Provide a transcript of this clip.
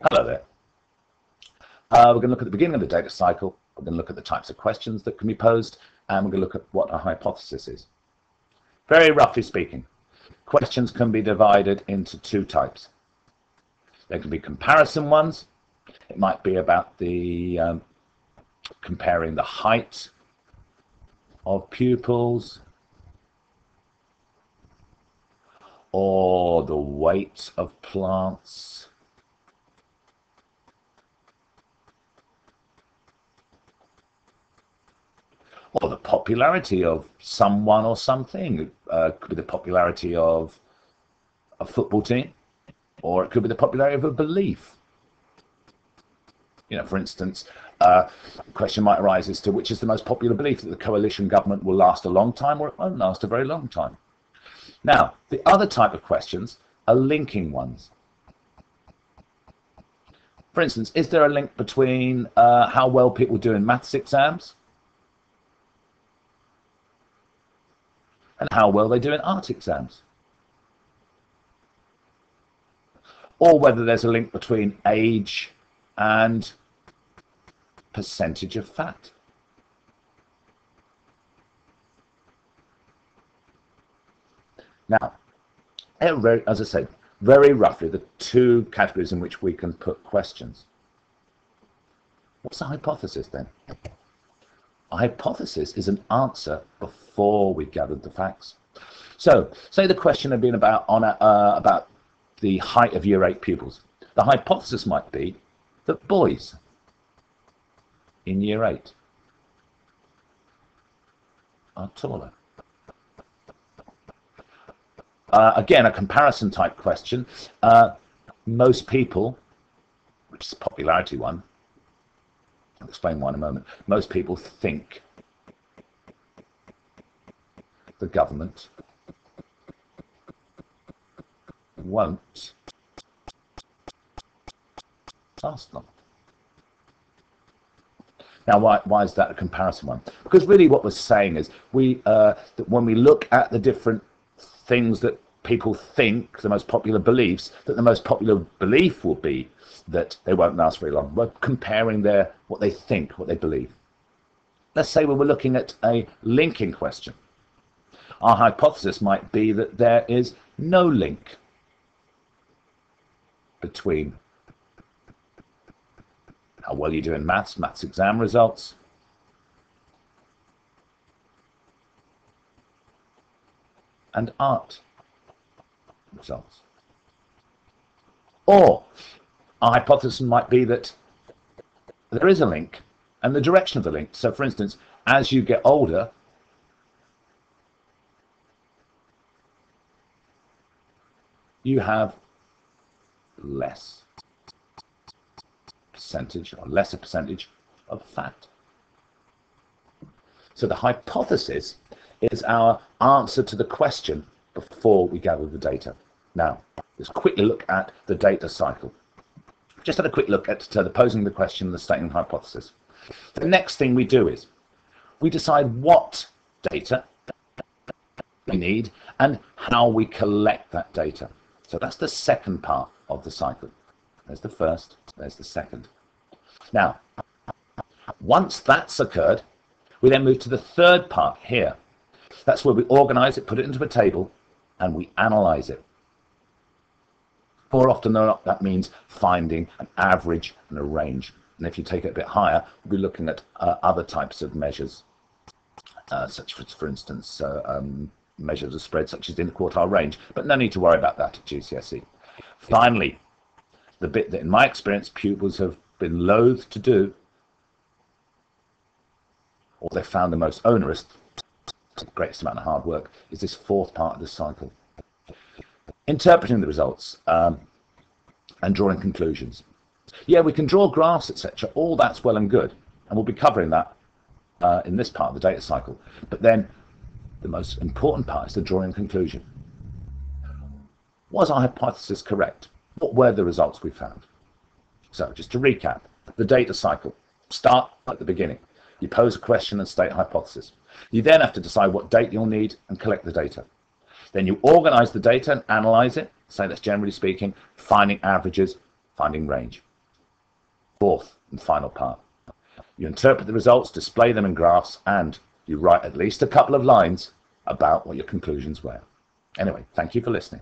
Hello there. We're going to look at the beginning of the data cycle. We're going to look at the types of questions that can be posed, and we're going to look at what a hypothesis is. Very roughly speaking, questions can be divided into two types. There can be comparison ones. It might be about the comparing the height of pupils or the weight of plants, or the popularity of someone or something. It could be the popularity of a football team, or it could be the popularity of a belief. For instance, a question might arise as to which is the most popular belief, that the coalition government will last a long time or it won't last a very long time. Now, the other type of questions are linking ones. For instance, is there a link between how well people do in maths exams and how well they do in art exams? Or whether there's a link between age and percentage of fat. Now, as I said, very roughly, the two categories in which we can put questions. What's a hypothesis then? A hypothesis is an answer before we gathered the facts. So, say the question had been about the height of Year 8 pupils. The hypothesis might be that boys in Year 8 are taller. Again, a comparison type question. Most people, which is a popularity one, I'll explain why in a moment, most people think the government won't last long. Now, why is that a comparison one? Because really what we're saying is that when we look at the different things that people think, the most popular beliefs, that the most popular belief will be that they won't last very long. We're comparing what they think, what they believe. Let's say we were looking at a linking question. Our hypothesis might be that there is no link between how well you do in maths exam results, and art results. Or our hypothesis might be that there is a link and the direction of the link. So for instance, as you get older, you have less percentage or lesser percentage of fat. So the hypothesis is our answer to the question before we gather the data. Now, let's quickly look at the data cycle. Just had a quick look at the posing the question, the stating the hypothesis. The next thing we do is we decide what data we need and how we collect that data. So that's the second part of the cycle. There's the first, there's the second. Now, once that's occurred, we then move to the third part here. That's where we organize it, put it into a table, and we analyze it. More often than not, that means finding an average and a range. And if you take it a bit higher, we'll be looking at other types of measures, such as, for instance, measures of spread, such as the interquartile range. But no need to worry about that at GCSE. Finally, the bit that, in my experience, pupils have been loath to do, or they found the most onerous, the greatest amount of hard work, is this fourth part of the cycle. Interpreting the results and drawing conclusions. Yeah, we can draw graphs, etc. All that's well and good, and we'll be covering that in this part of the data cycle. But then the most important part is the drawing conclusion. Was our hypothesis correct? What were the results we found? So just to recap, the data cycle. Start at the beginning. You pose a question and state a hypothesis. You then have to decide what date you'll need and collect the data. Then you organize the data and analyze it. So that's generally speaking, finding averages, finding range. Fourth and final part. You interpret the results, display them in graphs, and you write at least a couple of lines about what your conclusions were. Anyway, thank you for listening.